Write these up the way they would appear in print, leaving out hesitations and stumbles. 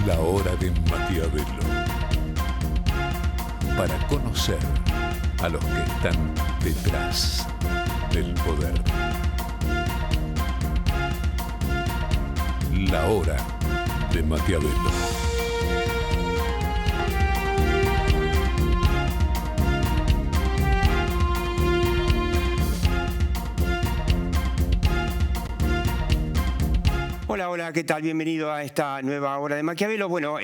La hora de Maquiavelo. Para conocer a los que están detrás del poder. La hora de Maquiavelo. Hola, hola, ¿qué tal? Bienvenido a esta nueva hora de Maquiavelo. Bueno,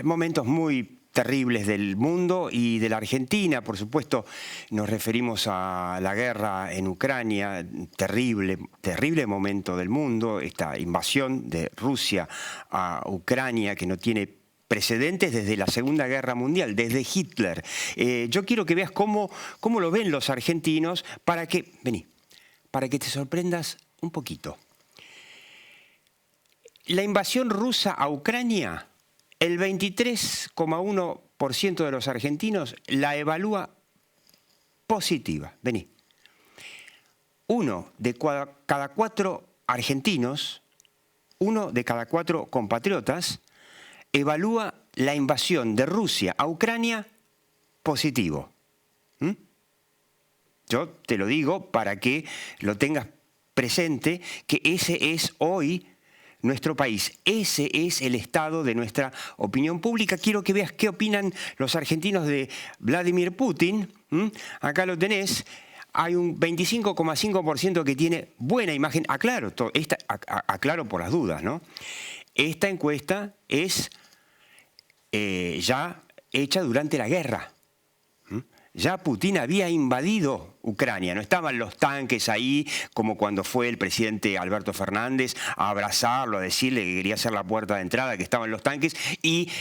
momentos muy terribles del mundo y de la Argentina. Por supuesto, nos referimos a la guerra en Ucrania, terrible, terrible momento del mundo, esta invasión de Rusia a Ucrania que no tiene precedentes desde la Segunda Guerra Mundial, desde Hitler. Yo quiero que veas cómo lo ven los argentinos para que te sorprendas un poquito. La invasión rusa a Ucrania, el 23,1% de los argentinos la evalúa positiva. Vení. Uno de cada cuatro argentinos, uno de cada cuatro compatriotas, evalúa la invasión de Rusia a Ucrania positivo. Yo te lo digo para que lo tengas presente, que ese es hoy nuestro país. Ese es el estado de nuestra opinión pública. Quiero que veas qué opinan los argentinos de Vladimir Putin. Acá lo tenés. Hay un 25,5% que tiene buena imagen. Aclaro por las dudas, ¿no? Esta encuesta es ya hecha durante la guerra. Ya Putin había invadido Ucrania, no estaban los tanques ahí como cuando fue el presidente Alberto Fernández a abrazarlo, a decirle que quería ser la puerta de entrada, que estaban los tanques, y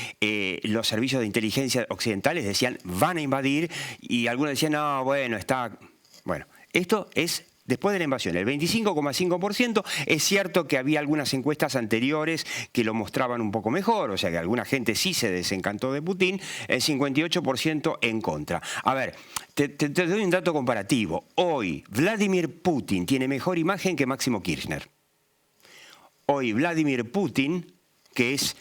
los servicios de inteligencia occidentales decían van a invadir, y algunos decían no, bueno, está... Bueno, esto es después de la invasión, el 25,5%. Es cierto que había algunas encuestas anteriores que lo mostraban un poco mejor, o sea que alguna gente sí se desencantó de Putin, el 58% en contra. A ver, te doy un dato comparativo. Hoy, Vladimir Putin tiene mejor imagen que Máximo Kirchner. Hoy, Vladimir Putin, que es,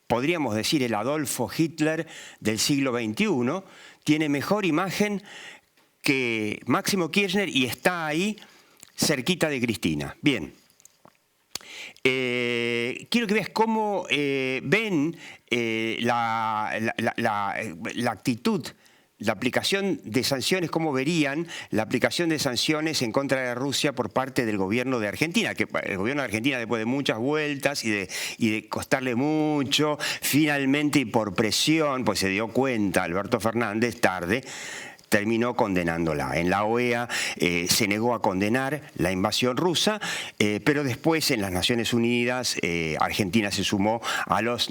podríamos decir, el Adolfo Hitler del siglo XXI, tiene mejor imagen que Máximo Kirchner y está ahí cerquita de Cristina. Bien. Quiero que veas cómo ven la actitud, la aplicación de sanciones, cómo verían la aplicación de sanciones en contra de Rusia por parte del gobierno de Argentina, que el gobierno de Argentina, después de muchas vueltas y de costarle mucho, finalmente y por presión, pues se dio cuenta Alberto Fernández tarde, terminó condenándola. En la OEA se negó a condenar la invasión rusa, pero después en las Naciones Unidas Argentina se sumó a los,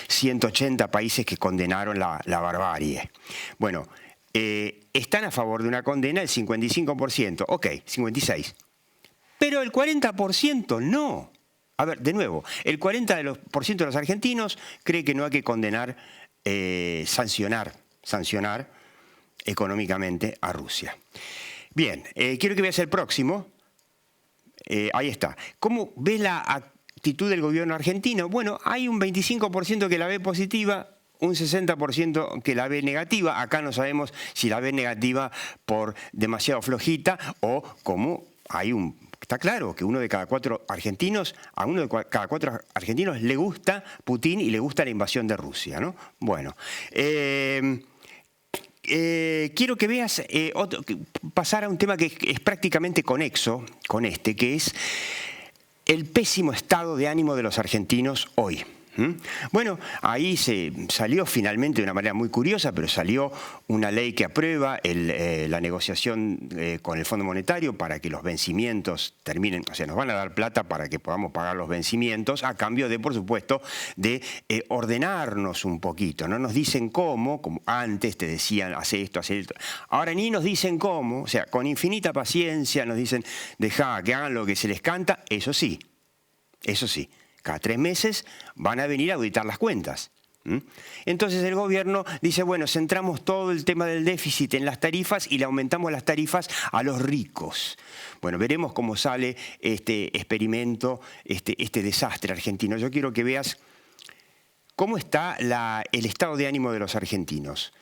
180 países que condenaron la barbarie. Bueno, están a favor de una condena el 55%, ok, 56%, pero el 40% no. A ver, de nuevo, el 40% de los argentinos cree que no hay que condenar, sancionar económicamente a Rusia. Bien, quiero que veas el próximo. Ahí está. ¿Cómo ve la actitud del gobierno argentino? Bueno, hay un 25% que la ve positiva, un 60% que la ve negativa. Acá no sabemos si la ve negativa por demasiado flojita o como hay un... Está claro que a uno de cada cuatro argentinos le gusta Putin y le gusta la invasión de Rusia, ¿no? Bueno, quiero que veas pasar a un tema que es prácticamente conexo con este, que es el pésimo estado de ánimo de los argentinos hoy. Bueno, ahí se salió finalmente de una manera muy curiosa, pero salió una ley que aprueba la negociación con el Fondo Monetario para que los vencimientos terminen, o sea, nos van a dar plata para que podamos pagar los vencimientos a cambio de, por supuesto, de ordenarnos un poquito. No nos dicen cómo, como antes te decían, hace esto, hace esto. Ahora ni nos dicen cómo, o sea, con infinita paciencia nos dicen, dejá que hagan lo que se les canta, eso sí. Cada 3 meses van a venir a auditar las cuentas. Entonces el gobierno dice, bueno, centramos todo el tema del déficit en las tarifas y le aumentamos las tarifas a los ricos. Bueno, veremos cómo sale este experimento, este desastre argentino. Yo quiero que veas ¿cómo está el estado de ánimo de los argentinos?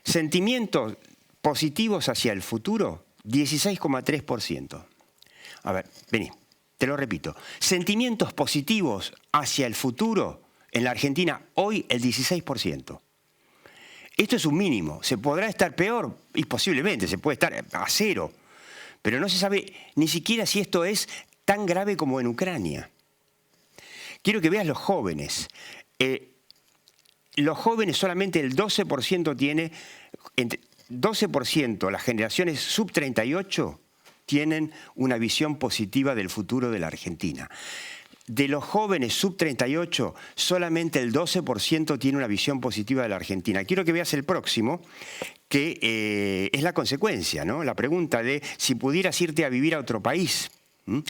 Sentimientos positivos hacia el futuro, 16,3%. A ver, vení, te lo repito. Sentimientos positivos hacia el futuro en la Argentina, hoy el 16%. Esto es un mínimo. ¿Se podrá estar peor? Y posiblemente, se puede estar a cero. Pero no se sabe ni siquiera si esto es tan grave como en Ucrania. Quiero que veas los jóvenes. Los jóvenes solamente el 12% tiene, 12%, las generaciones sub-38 tienen una visión positiva del futuro de la Argentina. De los jóvenes sub-38, solamente el 12% tiene una visión positiva de la Argentina. Quiero que veas el próximo, que es la consecuencia, ¿no? La pregunta de si pudieras irte a vivir a otro país,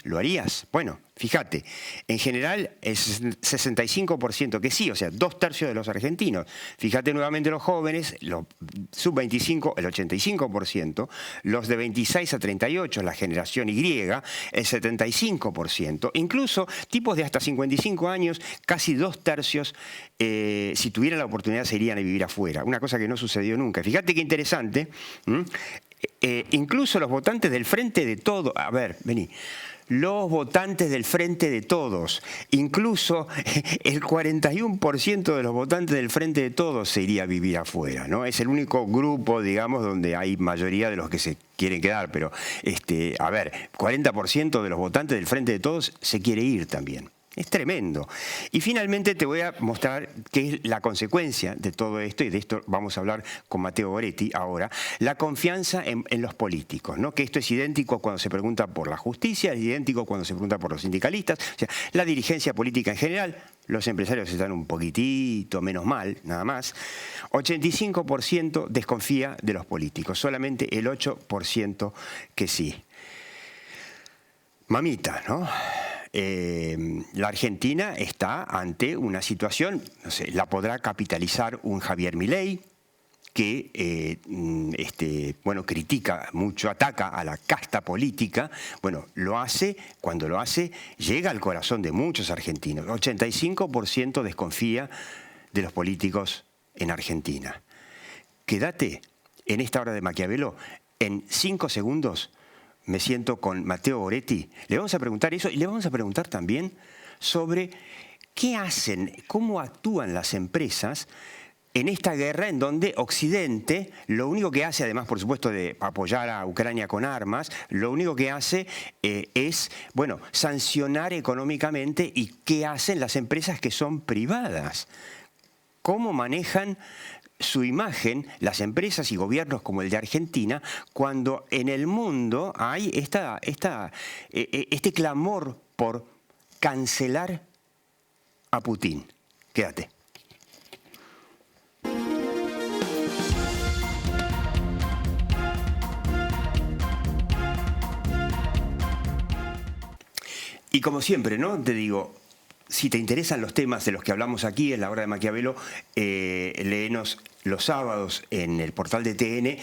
¿lo harías? Bueno, fíjate, en general es 65% que sí, o sea, 2/3 de los argentinos. Fíjate nuevamente los jóvenes, los sub-25, el 85%, los de 26 a 38, la generación Y, el 75%, incluso tipos de hasta 55 años, casi 2/3, si tuvieran la oportunidad se irían a vivir afuera, una cosa que no sucedió nunca. Fíjate qué interesante. Incluso los votantes del Frente de Todos, a ver, vení, los votantes del Frente de Todos, incluso el 41% de los votantes del Frente de Todos se iría a vivir afuera, ¿no? Es el único grupo, digamos, donde hay mayoría de los que se quieren quedar, pero, a ver, 40% de los votantes del Frente de Todos se quiere ir también. Es tremendo. Y finalmente te voy a mostrar qué es la consecuencia de todo esto, y de esto vamos a hablar con Matteo Goretti ahora, la confianza en los políticos, ¿no? Que esto es idéntico cuando se pregunta por la justicia, es idéntico cuando se pregunta por los sindicalistas, o sea, la dirigencia política en general. Los empresarios están un poquitito menos mal, nada más. 85% desconfía de los políticos, solamente el 8% que sí. Mamita, ¿no? La Argentina está ante una situación, no sé, la podrá capitalizar un Javier Milei, que bueno, critica mucho, ataca a la casta política. Bueno, lo hace, cuando lo hace, llega al corazón de muchos argentinos. 85% desconfía de los políticos en Argentina. Quédate en esta hora de Maquiavelo, en 5 segundos. Me siento con Matteo Goretti. Le vamos a preguntar eso y le vamos a preguntar también sobre qué hacen, cómo actúan las empresas en esta guerra en donde Occidente, lo único que hace, además por supuesto de apoyar a Ucrania con armas, lo único que hace es, bueno, sancionar económicamente. ¿Y qué hacen las empresas que son privadas? ¿Cómo manejan su imagen las empresas y gobiernos como el de Argentina cuando en el mundo hay este clamor por cancelar a Putin? Quédate. Y como siempre, ¿no? Te digo, si te interesan los temas de los que hablamos aquí en la hora de Maquiavelo, léenos los sábados en el portal de TN,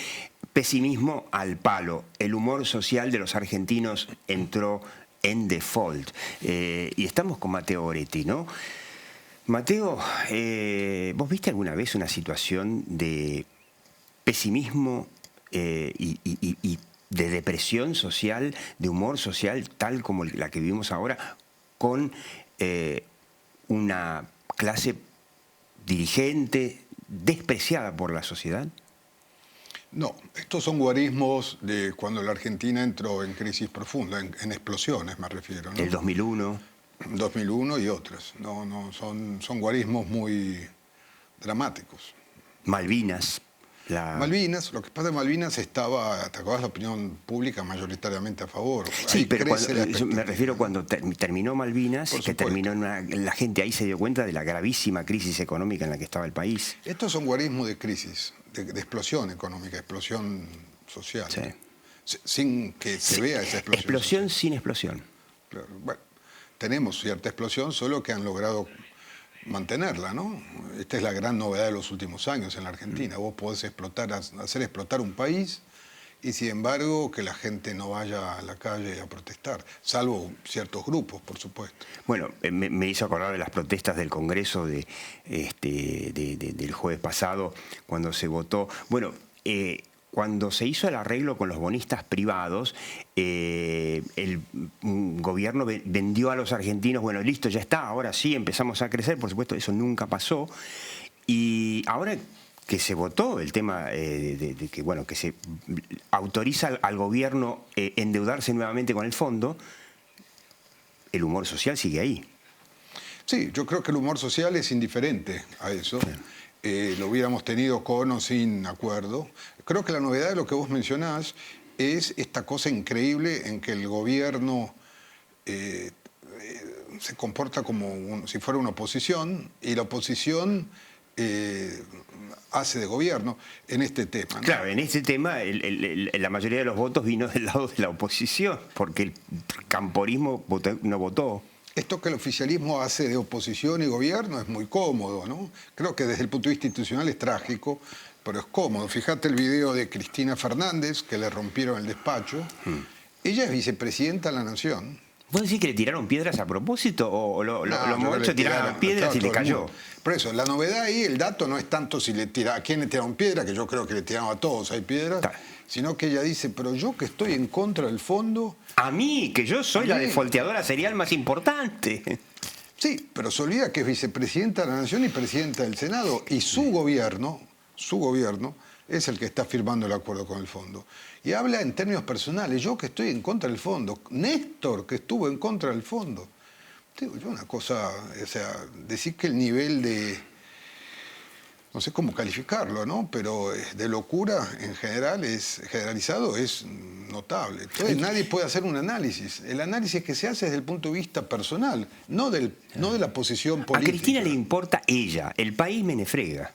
Pesimismo al palo. El humor social de los argentinos entró en default. Y estamos con Matteo Goretti, ¿no? Matteo, ¿vos viste alguna vez una situación de pesimismo y de depresión social, de humor social, tal como la que vivimos ahora, con una clase dirigente despreciada por la sociedad? No, estos son guarismos de cuando la Argentina entró en crisis profunda, en explosiones me refiero, ¿no? El 2001. 2001 y otras. No, son guarismos muy dramáticos. Malvinas. Malvinas, lo que pasa en Malvinas estaba, ¿te acordás? La opinión pública mayoritariamente a favor. Sí, ahí pero me refiero cuando terminó Malvinas, que terminó la gente ahí se dio cuenta de la gravísima crisis económica en la que estaba el país. Estos son guarismos de crisis, de explosión económica, explosión social. Sí. Sin que se vea esa explosión. Explosión social. sin explosión. Claro, bueno, tenemos cierta explosión, solo que han logrado mantenerla, ¿no? Esta es la gran novedad de los últimos años en la Argentina. Vos podés hacer explotar un país y sin embargo que la gente no vaya a la calle a protestar, salvo ciertos grupos, por supuesto. Bueno, me hizo acordar de las protestas del Congreso del jueves pasado, cuando se votó. Bueno, cuando se hizo el arreglo con los bonistas privados, el gobierno vendió a los argentinos, bueno, listo, ya está, ahora sí empezamos a crecer, por supuesto, eso nunca pasó. Y ahora que se votó el tema de que, bueno, que se autoriza al gobierno endeudarse nuevamente con el fondo, el humor social sigue ahí. Sí, yo creo que el humor social es indiferente a eso. Lo hubiéramos tenido con o sin acuerdo. Creo que la novedad de lo que vos mencionás es esta cosa increíble en que el gobierno se comporta como si fuera una oposición, y la oposición hace de gobierno en este tema, ¿no? Claro, en este tema la mayoría de los votos vino del lado de la oposición, porque el camporismo no votó. Esto que el oficialismo hace de oposición y gobierno es muy cómodo, ¿no? Creo que desde el punto de vista institucional es trágico, pero es cómodo. Fíjate el video de Cristina Fernández, que le rompieron el despacho. Ella es vicepresidenta de la Nación. ¿Vos decís que le tiraron piedras a propósito o los muchachos tiraron piedras y le cayó? Por eso, la novedad ahí, el dato no es tanto si a quién le tiraron piedra, que yo creo que le tiraron a todos, hay piedras, sino que ella dice, pero yo que estoy en contra del fondo... A mí, que yo soy la defolteadora serial más importante. Sí, pero se olvida que es vicepresidenta de la Nación y presidenta del Senado, y su gobierno es el que está firmando el acuerdo con el fondo. Y habla en términos personales, yo que estoy en contra del fondo, Néstor que estuvo en contra del fondo. Digo, yo una cosa, o sea, decir que el nivel de, no sé cómo calificarlo, ¿no? Pero de locura en general generalizado es notable. Entonces nadie puede hacer un análisis. El análisis que se hace es desde el punto de vista personal, no de la posición política. A Cristina le importa ella, el país me nefrega.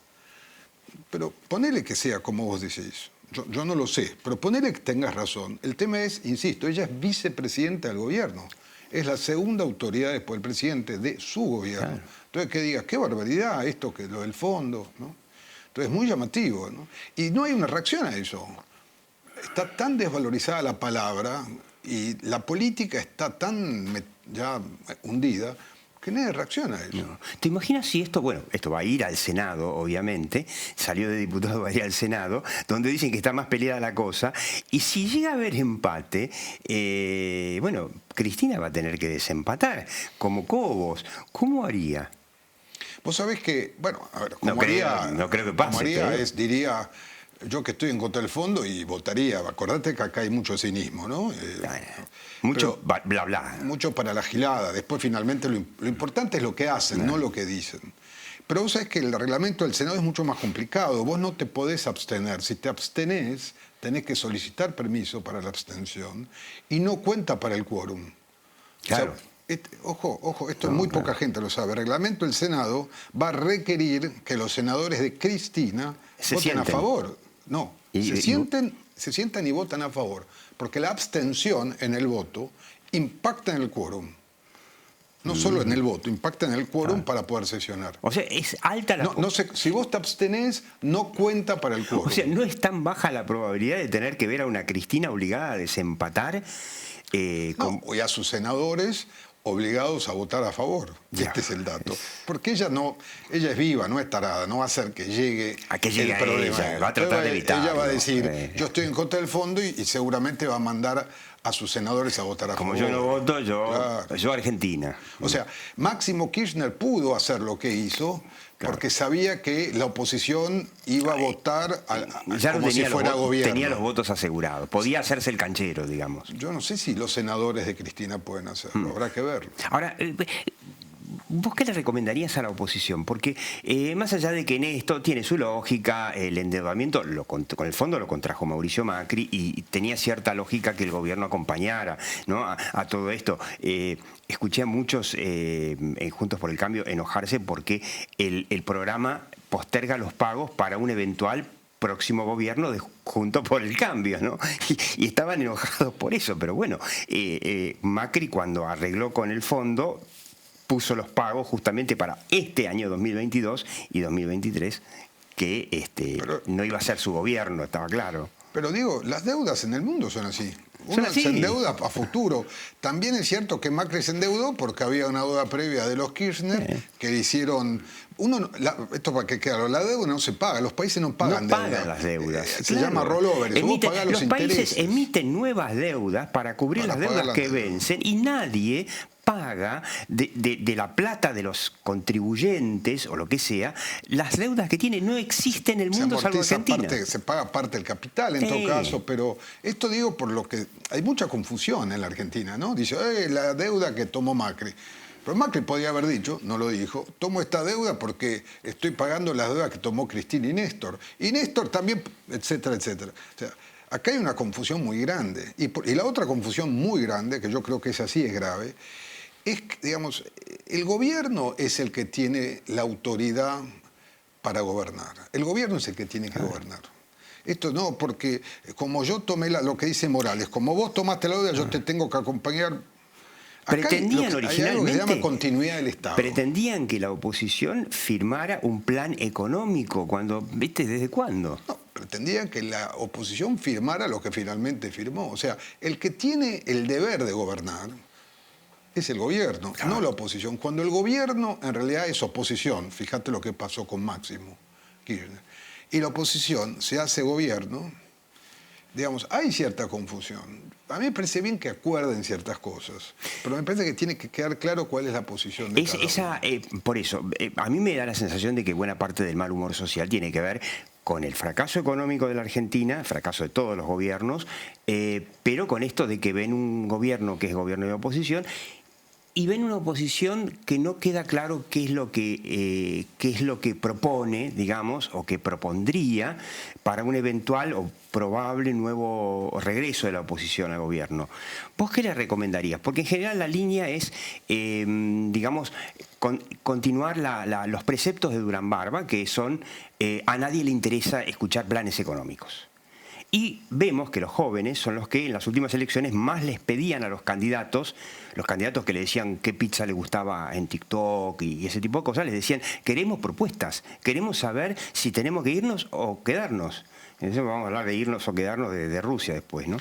Pero ponele que sea como vos decís. Yo no lo sé, pero ponele que tengas razón. El tema es, insisto, ella es vicepresidenta del gobierno. Es la segunda autoridad después del presidente de su gobierno. Claro. Entonces que digas, qué barbaridad esto, que lo del fondo, ¿no? Entonces es muy llamativo, ¿no? Y no hay una reacción a eso. Está tan desvalorizada la palabra y la política está tan ya hundida que nadie reacciona a eso. No. ¿Te imaginas si esto, bueno, esto va a ir al Senado, obviamente, salió de diputado, va a ir al Senado, donde dicen que está más peleada la cosa, y si llega a haber empate, bueno, Cristina va a tener que desempatar, como Cobos. ¿Cómo haría? Vos sabés que, bueno, a ver, como no creo que pase. Como haría diría, yo que estoy en contra del fondo y votaría. Acordate que acá hay mucho cinismo, ¿no? Mucho bla bla. Mucho para la gilada. Después finalmente lo importante es lo que hacen, no lo que dicen. Pero vos sabés que el reglamento del Senado es mucho más complicado. Vos no te podés abstener. Si te abstenés, tenés que solicitar permiso para la abstención y no cuenta para el quórum. Claro. O sea, ojo, esto muy poca gente lo sabe. El reglamento del Senado va a requerir que los senadores de Cristina voten a favor. No, se sientan y votan a favor, porque la abstención en el voto impacta en el quórum. No solo en el voto, impacta en el quórum para poder sesionar. O sea, es alta la... No sé, si vos te abstenés, no cuenta para el quórum. O sea, no es tan baja la probabilidad de tener que ver a una Cristina obligada a desempatar. O a sus senadores obligados a votar a favor. Este es el dato. Porque ella es viva, no es tarada, no va a hacer que llegue a que llegue el problema. Ella, va a tratar de evitarlo. Ella va a decir, yo estoy en contra del fondo y seguramente va a mandar a sus senadores a votar a favor. Como yo no voto, yo Argentina. O sea, Máximo Kirchner pudo hacer lo que hizo porque sabía que la oposición iba a votar como si fuera gobierno. Tenía los votos asegurados. Podía hacerse el canchero, digamos. Yo no sé si los senadores de Cristina pueden hacerlo. Habrá que verlo. Ahora, ¿vos qué le recomendarías a la oposición? Porque más allá de que en esto tiene su lógica, el endeudamiento con el fondo lo contrajo Mauricio Macri y tenía cierta lógica que el gobierno acompañara, ¿no? a todo esto. Escuché a muchos Juntos por el Cambio enojarse porque el programa posterga los pagos para un eventual próximo gobierno de Juntos por el Cambio, ¿no? Y estaban enojados por eso, pero bueno, Macri cuando arregló con el fondo puso los pagos justamente para este año 2022 y 2023, que no iba a ser su gobierno, estaba claro. Pero digo, las deudas en el mundo son así. Son Uno así. se endeuda a futuro. También es cierto que Macri se endeudó porque había una deuda previa de los Kirchner que hicieron... esto para que quede claro, la deuda no se paga, los países no pagan no deuda. pagan las deudas. Se llama rollover, vos pagás los países intereses. emiten nuevas deudas para cubrir Para las deudas pagar que las deudas. vencen y nadie paga de la plata de los contribuyentes o lo que sea, las deudas que tiene. No existe en el mundo salvo Argentina. Se paga parte del capital en todo caso, pero esto digo por lo que hay mucha confusión en la Argentina, ¿no? Dice, la deuda que tomó Macri. Pero Macri podía haber dicho, no lo dijo, tomo esta deuda porque estoy pagando las deudas que tomó Cristina y Néstor. Y Néstor también, etcétera, etcétera. O sea, acá hay una confusión muy grande. Y la otra confusión muy grande, que yo creo que esa sí es grave, es que, digamos, el gobierno es el que tiene la autoridad para gobernar. El gobierno es el que tiene que gobernar. Esto no, porque como yo tomé lo que dice Morales, como vos tomaste la deuda, yo te tengo que acompañar. Pretendían hay algo que se originalmente, llama continuidad del Estado. pretendían que la oposición firmara un plan económico cuando, ¿viste? ¿Desde cuándo? No, pretendían que la oposición firmara lo que finalmente firmó. O sea, el que tiene el deber de gobernar es el gobierno, no la oposición. Cuando el gobierno en realidad es oposición, fíjate lo que pasó con Máximo Kirchner, y la oposición se hace gobierno, digamos, hay cierta confusión. A mí me parece bien que acuerden ciertas cosas, pero me parece que tiene que quedar claro cuál es la posición de cada uno. Por eso, a mí me da la sensación de que buena parte del mal humor social tiene que ver con el fracaso económico de la Argentina, fracaso de todos los gobiernos, pero con esto de que ven un gobierno que es gobierno de oposición y ven una oposición que no queda claro qué es lo que propone, digamos, o que propondría para un eventual o probable nuevo regreso de la oposición al gobierno. ¿Vos qué le recomendarías? Porque en general la línea es, digamos, continuar los preceptos de Durán Barba, que son, a nadie le interesa escuchar planes económicos. Y vemos que los jóvenes son los que en las últimas elecciones más les pedían a los candidatos que le decían qué pizza le gustaba en TikTok y ese tipo de cosas, les decían, queremos propuestas, queremos saber si tenemos que irnos o quedarnos. Entonces vamos a hablar de irnos o quedarnos de Rusia después, ¿no?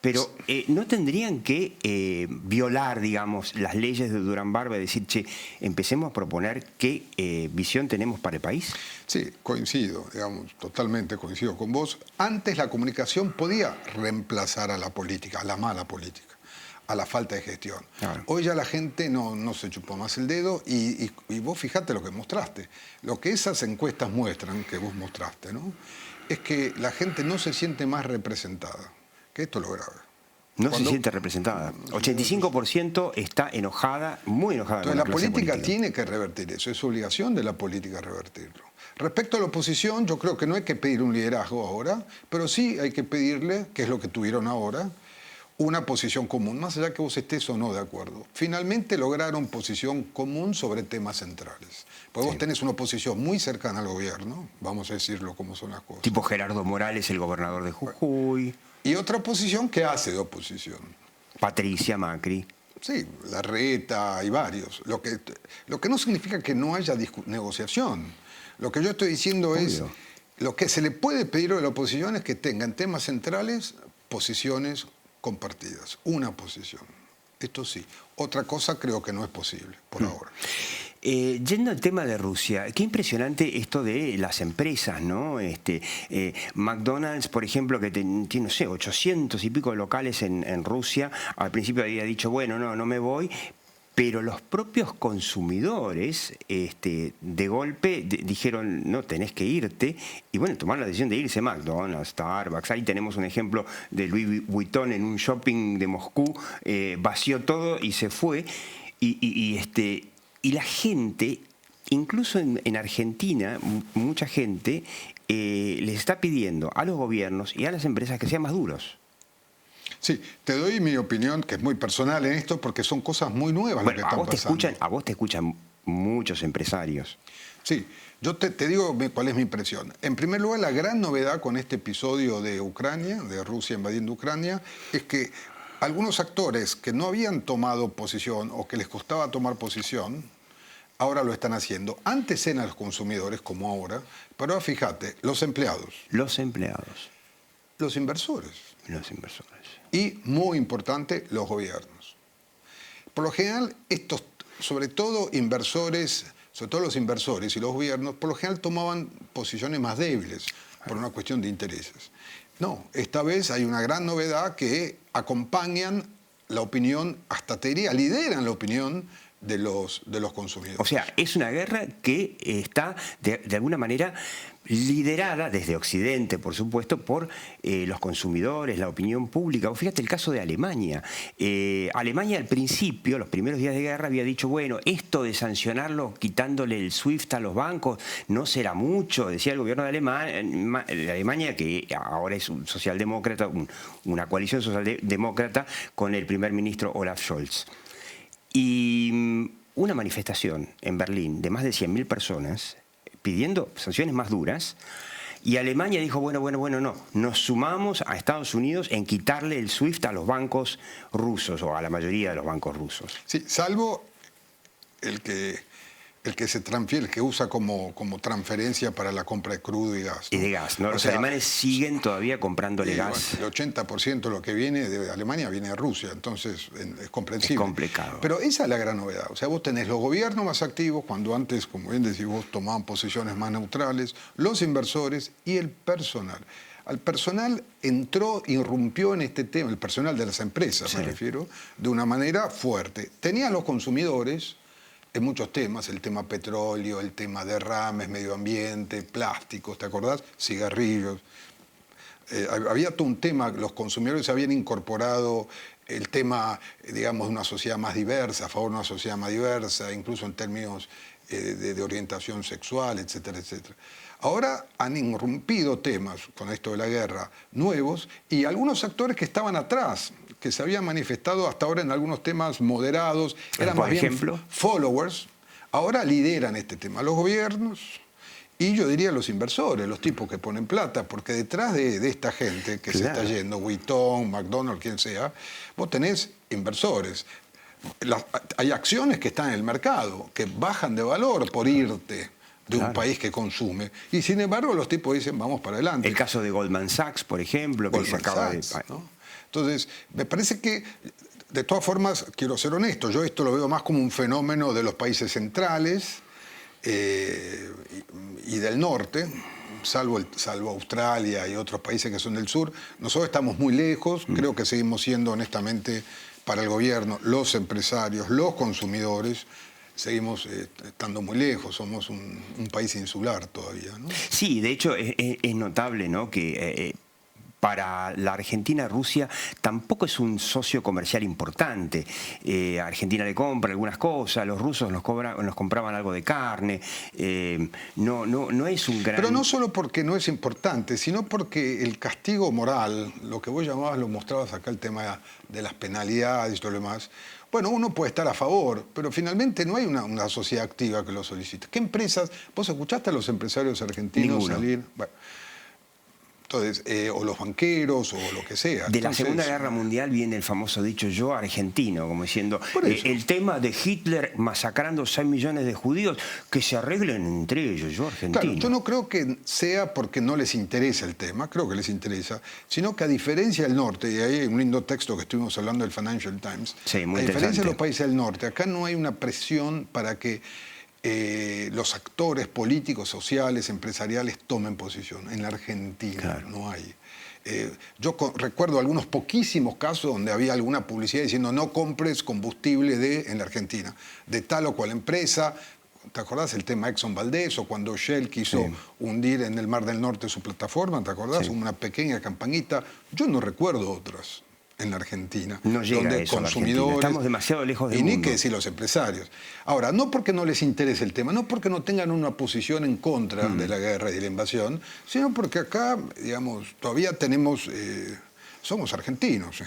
Pero ¿no tendrían que violar, digamos, las leyes de Durán Barba y decir, che, empecemos a proponer qué visión tenemos para el país? Sí, coincido, digamos, totalmente coincido con vos. Antes la comunicación podía reemplazar a la política, a la mala política, a la falta de gestión. Claro. Hoy ya la gente no se chupó más el dedo y vos fijate lo que mostraste. Lo que esas encuestas muestran, que vos mostraste, ¿no? Es que la gente no se siente más representada. Que esto es lo grave. No se siente representada. 85% está enojada, muy enojada. Entonces la política tiene que revertir eso, es obligación de la política revertirlo. Respecto a la oposición, yo creo que no hay que pedir un liderazgo ahora, pero sí hay que pedirle, que es lo que tuvieron ahora, una posición común, más allá que vos estés o no de acuerdo. Finalmente lograron posición común sobre temas centrales. Porque vos tenés una oposición muy cercana al gobierno, vamos a decirlo como son las cosas. Tipo Gerardo Morales, el gobernador de Jujuy. Y otra oposición que hace de oposición. Patricia Macri. Sí, Larreta y varios. Lo que no significa que no haya negociación. Lo que yo estoy diciendo es, lo que se le puede pedir a la oposición es que tenga en temas centrales posiciones compartidas, una posición. Esto sí. Otra cosa creo que no es posible por ahora. Yendo al tema de Rusia, qué impresionante esto de las empresas, ¿no? McDonald's, por ejemplo, que tiene, no sé, 800 y pico de locales en Rusia, al principio había dicho, bueno, no me voy, pero los propios consumidores de golpe dijeron, no, tenés que irte, y bueno, tomaron la decisión de irse. McDonald's, Starbucks, ahí tenemos un ejemplo de Louis Vuitton en un shopping de Moscú, vació todo y se fue, y la gente, incluso en Argentina, mucha gente les está pidiendo a los gobiernos y a las empresas que sean más duros. Sí, te doy mi opinión, que es muy personal en esto, porque son cosas muy nuevas lo que están pasando. A vos te escuchan muchos empresarios. Sí, yo te digo cuál es mi impresión. En primer lugar, la gran novedad con este episodio de Ucrania, de Rusia invadiendo Ucrania, es que algunos actores que no habían tomado posición o que les costaba tomar posición, ahora lo están haciendo. Antes eran los consumidores, como ahora, pero ahora fíjate, los empleados. Los empleados. Los inversores. Los inversores. Y, muy importante, los gobiernos. Por lo general, estos, sobre todo inversores, sobre todo los inversores y los gobiernos, por lo general tomaban posiciones más débiles por una cuestión de intereses. No, esta vez hay una gran novedad que acompañan la opinión, hasta te diría, lideran la opinión de los consumidores. O sea, es una guerra que está de alguna manera liderada desde Occidente, por supuesto, por los consumidores, la opinión pública. O fíjate el caso de Alemania. Alemania al principio, los primeros días de guerra, había dicho, bueno, esto de sancionarlo quitándole el SWIFT a los bancos no será mucho, decía el gobierno de Alemania, que ahora es un socialdemócrata, una coalición socialdemócrata con el primer ministro Olaf Scholz. Y una manifestación en Berlín de más de 100.000 personas pidiendo sanciones más duras, y Alemania dijo, bueno, no, nos sumamos a Estados Unidos en quitarle el SWIFT a los bancos rusos, o a la mayoría de los bancos rusos. Sí, salvo el que se transfiere, el que usa como transferencia para la compra de crudo y gas, ¿no? Y de gas, ¿no? Los alemanes siguen todavía comprándole gas. Bueno, el 80% de lo que viene de Alemania viene de Rusia, entonces es comprensible. Es complicado. Pero esa es la gran novedad. O sea, vos tenés los gobiernos más activos, cuando antes, como bien decís vos, tomaban posiciones más neutrales, los inversores y el personal. Al personal irrumpió en este tema, el personal de las empresas, sí, me refiero, de una manera fuerte. Tenían los consumidores en muchos temas, el tema petróleo, el tema derrames, medio ambiente, plásticos, ¿te acordás? Cigarrillos. Había todo un tema, los consumidores habían incorporado el tema, digamos, de una sociedad más diversa, a favor de una sociedad más diversa, incluso en términos de orientación sexual, etcétera, etcétera. Ahora han irrumpido temas, con esto de la guerra, nuevos, y algunos actores que estaban atrás, que se habían manifestado hasta ahora en algunos temas moderados, eran más bien followers, ahora lideran este tema. Los gobiernos y yo diría los inversores, los tipos que ponen plata, porque detrás de esta gente que se está yendo, Vuitton, McDonald's, quien sea, vos tenés inversores. Hay acciones que están en el mercado, que bajan de valor por irte de un país que consume. Y sin embargo los tipos dicen, vamos para adelante. El caso de Goldman Sachs, por ejemplo, que se acaba de... ¿no? Entonces, me parece que, de todas formas, quiero ser honesto, yo esto lo veo más como un fenómeno de los países centrales y del norte, salvo Australia y otros países que son del sur. Nosotros estamos muy lejos, creo que seguimos siendo, honestamente, para el gobierno, los empresarios, los consumidores, seguimos estando muy lejos, somos un país insular todavía, ¿no? Sí, de hecho es notable, ¿no?, que para la Argentina, Rusia tampoco es un socio comercial importante. Argentina le compra algunas cosas, los rusos nos compraban algo de carne. No es un gran... Pero no solo porque no es importante, sino porque el castigo moral, lo que vos llamabas, lo mostrabas acá, el tema de las penalidades y todo lo demás. Bueno, uno puede estar a favor, pero finalmente no hay una sociedad activa que lo solicite. ¿Qué empresas? ¿Vos escuchaste a los empresarios argentinos salir? Bueno, entonces, o los banqueros o lo que sea. De la Segunda Guerra Mundial viene el famoso dicho yo argentino, como diciendo, el tema de Hitler masacrando 6 millones de judíos, que se arreglen entre ellos, yo argentino. Claro, yo no creo que sea porque no les interesa el tema, creo que les interesa, sino que a diferencia del norte, y ahí hay un lindo texto que estuvimos hablando del Financial Times, sí, muy a diferencia de los países del norte, acá no hay una presión para que los actores políticos, sociales, empresariales tomen posición. En la Argentina no hay. Yo recuerdo algunos poquísimos casos donde había alguna publicidad diciendo no compres combustible en la Argentina, de tal o cual empresa. ¿Te acordás el tema Exxon Valdez o cuando Shell quiso hundir en el Mar del Norte su plataforma? ¿Te acordás? Una pequeña campañita. Yo no recuerdo otras en la Argentina, no llega donde eso consumidores, estamos demasiado lejos del mundo. Y ni que decir los empresarios. Ahora, no porque no les interese el tema, no porque no tengan una posición en contra de la guerra y de la invasión, sino porque acá, digamos, todavía tenemos, somos argentinos.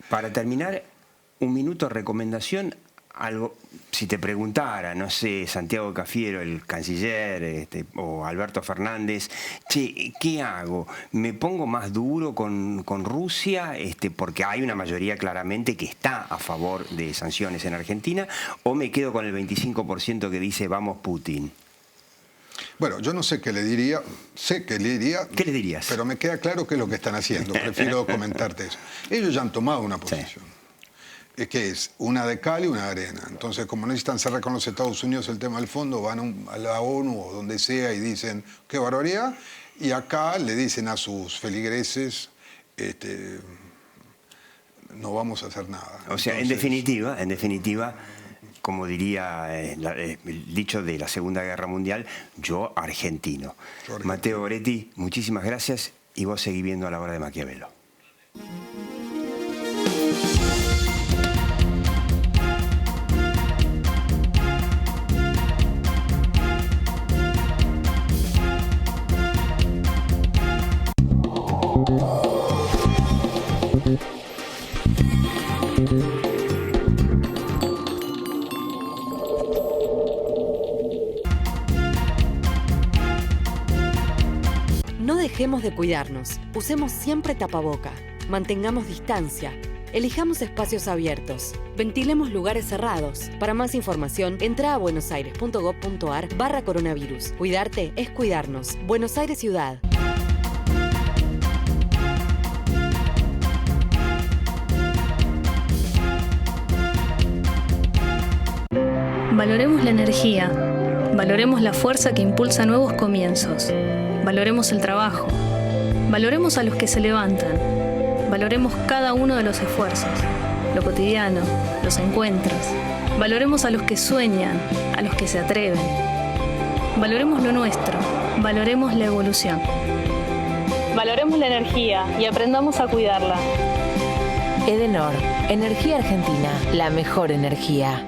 Para terminar, un minuto de recomendación, algo, si te preguntara, no sé, Santiago Cafiero, el canciller, o Alberto Fernández, che, ¿qué hago? ¿Me pongo más duro con Rusia, porque hay una mayoría claramente que está a favor de sanciones en Argentina, o me quedo con el 25% que dice vamos Putin? Bueno, yo no sé qué le diría, sé qué le diría. ¿Qué le dirías? Pero me queda claro qué es lo que están haciendo. Prefiero comentarte eso. Ellos ya han tomado una posición. Sí. Que es una de cal y una de arena. Entonces, como necesitan cerrar con los Estados Unidos el tema del fondo, van a la ONU o donde sea y dicen, qué barbaridad. Y acá le dicen a sus feligreses, no vamos a hacer nada. O sea, entonces, en definitiva, como diría el dicho de la Segunda Guerra Mundial, yo argentino. Matteo Goretti, muchísimas gracias y vos seguís viendo A la hora de Maquiavelo. No dejemos de cuidarnos. Usemos siempre tapaboca. Mantengamos distancia. Elijamos espacios abiertos. Ventilemos lugares cerrados. Para más información, entra a buenosaires.gov.ar/coronavirus. Cuidarte es cuidarnos. Buenos Aires Ciudad. Valoremos la energía. Valoremos la fuerza que impulsa nuevos comienzos. Valoremos el trabajo. Valoremos a los que se levantan. Valoremos cada uno de los esfuerzos, lo cotidiano, los encuentros. Valoremos a los que sueñan, a los que se atreven. Valoremos lo nuestro. Valoremos la evolución. Valoremos la energía y aprendamos a cuidarla. Edenor, energía argentina, la mejor energía.